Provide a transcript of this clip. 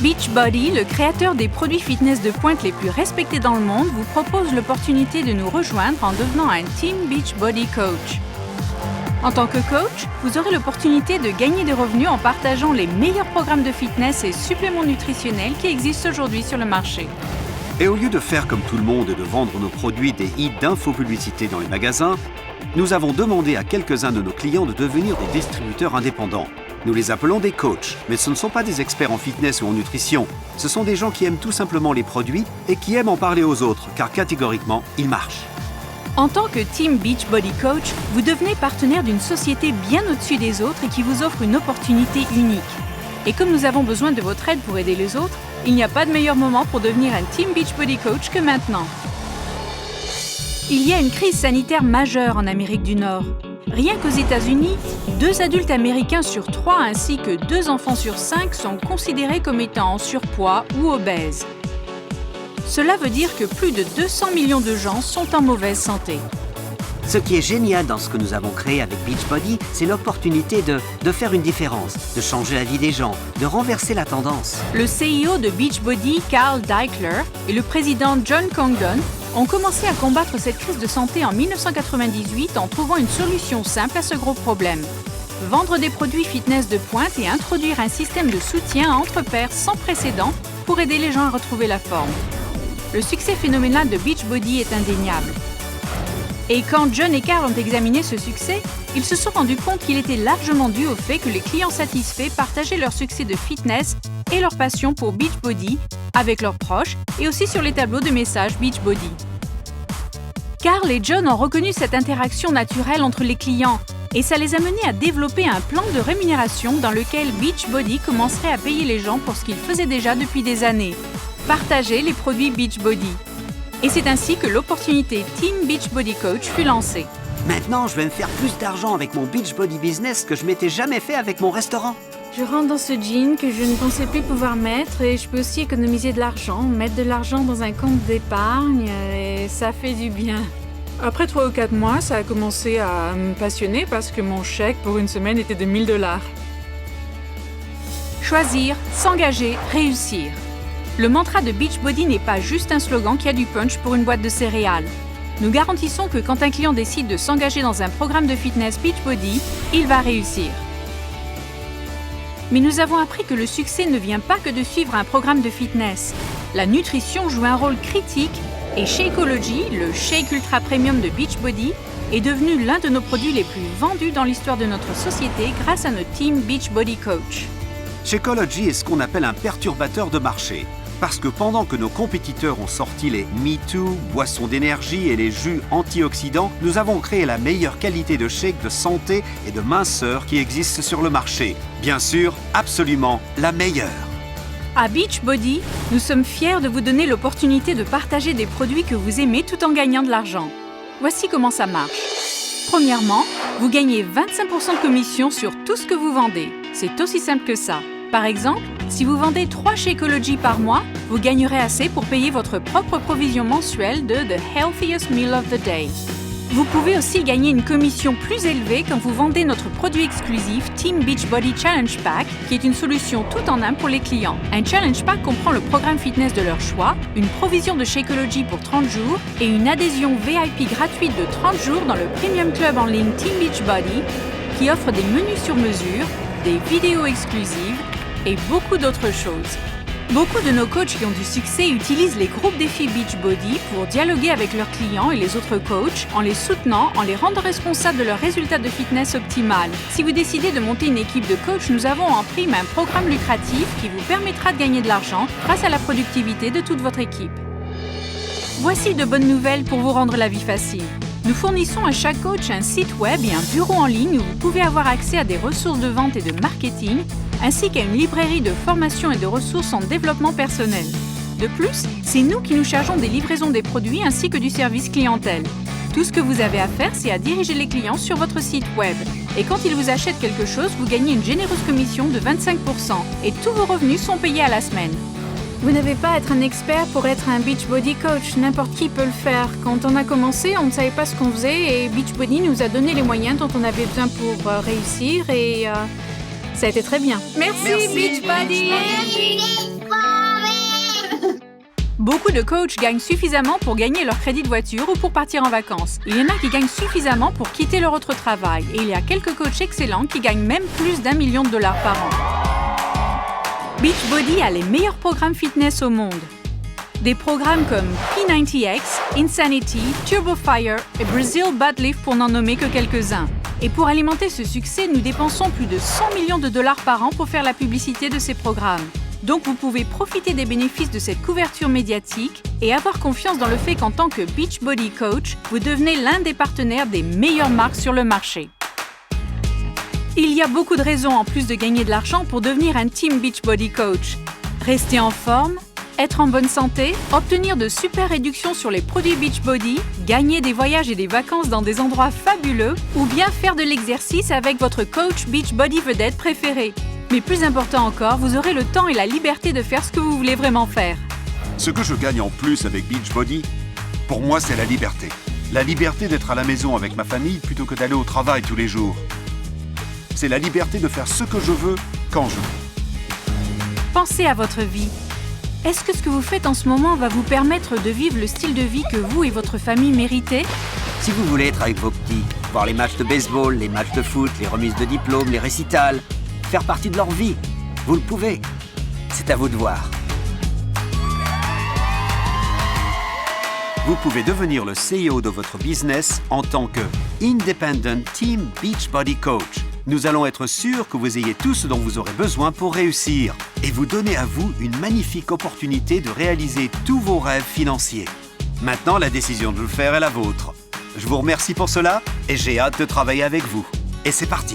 Beachbody, le créateur des produits fitness de pointe les plus respectés dans le monde, vous propose l'opportunité de nous rejoindre en devenant un Team Beachbody Coach. En tant que coach, vous aurez l'opportunité de gagner des revenus en partageant les meilleurs programmes de fitness et suppléments nutritionnels qui existent aujourd'hui sur le marché. Et au lieu de faire comme tout le monde et de vendre nos produits des hits d'infopublicité dans les magasins, nous avons demandé à quelques-uns de nos clients de devenir des distributeurs indépendants. Nous les appelons des coachs, mais ce ne sont pas des experts en fitness ou en nutrition. Ce sont des gens qui aiment tout simplement les produits et qui aiment en parler aux autres, car catégoriquement, ils marchent. En tant que Team Beachbody Coach, vous devenez partenaire d'une société bien au-dessus des autres et qui vous offre une opportunité unique. Et comme nous avons besoin de votre aide pour aider les autres, il n'y a pas de meilleur moment pour devenir un Team Beachbody Coach que maintenant. Il y a une crise sanitaire majeure en Amérique du Nord. Rien qu'aux États-Unis, 2 adultes américains sur 3 ainsi que 2 enfants sur 5 sont considérés comme étant en surpoids ou obèses. Cela veut dire que plus de 200 millions de gens sont en mauvaise santé. Ce qui est génial dans ce que nous avons créé avec Beachbody, c'est l'opportunité de faire une différence, de changer la vie des gens, de renverser la tendance. Le CEO de Beachbody, Carl Daikeler, et le président John Congdon ont commencé à combattre cette crise de santé en 1998 en trouvant une solution simple à ce gros problème. Vendre des produits fitness de pointe et introduire un système de soutien entre pairs sans précédent pour aider les gens à retrouver la forme. Le succès phénoménal de Beachbody est indéniable. Et quand John et Carl ont examiné ce succès, ils se sont rendus compte qu'il était largement dû au fait que les clients satisfaits partageaient leur succès de fitness et leur passion pour Beachbody avec leurs proches et aussi sur les tableaux de messages Beachbody. Carl et John ont reconnu cette interaction naturelle entre les clients et ça les a menés à développer un plan de rémunération dans lequel Beachbody commencerait à payer les gens pour ce qu'ils faisaient déjà depuis des années, partager les produits Beachbody. Et c'est ainsi que l'opportunité Team Beachbody Coach fut lancée. Maintenant, je vais me faire plus d'argent avec mon Beachbody business que je m'étais jamais fait avec mon restaurant. Je rentre dans ce jean que je ne pensais plus pouvoir mettre et je peux aussi économiser de l'argent, mettre de l'argent dans un compte d'épargne et ça fait du bien. Après 3 ou 4 mois, ça a commencé à me passionner parce que mon chèque pour une semaine était de 1000 $. Choisir, s'engager, réussir. Le mantra de Beachbody n'est pas juste un slogan qui a du punch pour une boîte de céréales. Nous garantissons que quand un client décide de s'engager dans un programme de fitness Beachbody, il va réussir. Mais nous avons appris que le succès ne vient pas que de suivre un programme de fitness. La nutrition joue un rôle critique et Shakeology, le shake ultra premium de Beachbody, est devenu l'un de nos produits les plus vendus dans l'histoire de notre société grâce à notre team Beachbody Coach. Shakeology est ce qu'on appelle un perturbateur de marché. Parce que pendant que nos compétiteurs ont sorti les MeToo, boissons d'énergie et les jus antioxydants, nous avons créé la meilleure qualité de shake de santé et de minceur qui existe sur le marché. Bien sûr, absolument la meilleure. À Beachbody, nous sommes fiers de vous donner l'opportunité de partager des produits que vous aimez tout en gagnant de l'argent. Voici comment ça marche. Premièrement, vous gagnez 25% de commission sur tout ce que vous vendez. C'est aussi simple que ça. Par exemple, si vous vendez 3 Shakeology par mois, vous gagnerez assez pour payer votre propre provision mensuelle de The Healthiest Meal of the Day. Vous pouvez aussi gagner une commission plus élevée quand vous vendez notre produit exclusif Team Beachbody Challenge Pack, qui est une solution tout en un pour les clients. Un Challenge Pack comprend le programme fitness de leur choix, une provision de Shakeology pour 30 jours et une adhésion VIP gratuite de 30 jours dans le Premium Club en ligne Team Beachbody, qui offre des menus sur mesure, des vidéos exclusives et beaucoup d'autres choses. Beaucoup de nos coachs qui ont du succès utilisent les groupes défis Beachbody pour dialoguer avec leurs clients et les autres coachs en les soutenant, en les rendant responsables de leurs résultats de fitness optimal. Si vous décidez de monter une équipe de coachs, nous avons en prime un programme lucratif qui vous permettra de gagner de l'argent grâce à la productivité de toute votre équipe. Voici de bonnes nouvelles pour vous rendre la vie facile. Nous fournissons à chaque coach un site web et un bureau en ligne où vous pouvez avoir accès à des ressources de vente et de marketing, ainsi qu'à une librairie de formation et de ressources en développement personnel. De plus, c'est nous qui nous chargeons des livraisons des produits ainsi que du service clientèle. Tout ce que vous avez à faire, c'est à diriger les clients sur votre site web. Et quand ils vous achètent quelque chose, vous gagnez une généreuse commission de 25% et tous vos revenus sont payés à la semaine. Vous n'avez pas à être un expert pour être un Beachbody Coach, n'importe qui peut le faire. Quand on a commencé, on ne savait pas ce qu'on faisait et Beachbody nous a donné les moyens dont on avait besoin pour réussir et Ça a été très bien. Merci. Beachbody. Beaucoup de coachs gagnent suffisamment pour gagner leur crédit de voiture ou pour partir en vacances. Il y en a qui gagnent suffisamment pour quitter leur autre travail. Et il y a quelques coachs excellents qui gagnent même plus d'1 million de dollars par an. Beachbody a les meilleurs programmes fitness au monde. Des programmes comme P90X, Insanity, Turbo Fire et Brazil Butt Lift pour n'en nommer que quelques-uns. Et pour alimenter ce succès, nous dépensons plus de 100 millions de dollars par an pour faire la publicité de ces programmes. Donc vous pouvez profiter des bénéfices de cette couverture médiatique et avoir confiance dans le fait qu'en tant que Beachbody Coach, vous devenez l'un des partenaires des meilleures marques sur le marché. Il y a beaucoup de raisons en plus de gagner de l'argent pour devenir un Team Beachbody Coach. Rester en forme, être en bonne santé, obtenir de super réductions sur les produits Beachbody, gagner des voyages et des vacances dans des endroits fabuleux ou bien faire de l'exercice avec votre coach Beachbody vedette préféré. Mais plus important encore, vous aurez le temps et la liberté de faire ce que vous voulez vraiment faire. Ce que je gagne en plus avec Beachbody, pour moi, c'est la liberté. La liberté d'être à la maison avec ma famille plutôt que d'aller au travail tous les jours. C'est la liberté de faire ce que je veux, quand je veux. Pensez à votre vie. Est-ce que ce que vous faites en ce moment va vous permettre de vivre le style de vie que vous et votre famille méritez? Si vous voulez être avec vos petits, voir les matchs de baseball, les matchs de foot, les remises de diplômes, les récitals, faire partie de leur vie, vous le pouvez. C'est à vous de voir. Vous pouvez devenir le CEO de votre business en tant que Independent Team Beachbody Coach. Nous allons être sûrs que vous ayez tout ce dont vous aurez besoin pour réussir et vous donner à vous une magnifique opportunité de réaliser tous vos rêves financiers. Maintenant, la décision de le faire est la vôtre. Je vous remercie pour cela et j'ai hâte de travailler avec vous. Et c'est parti!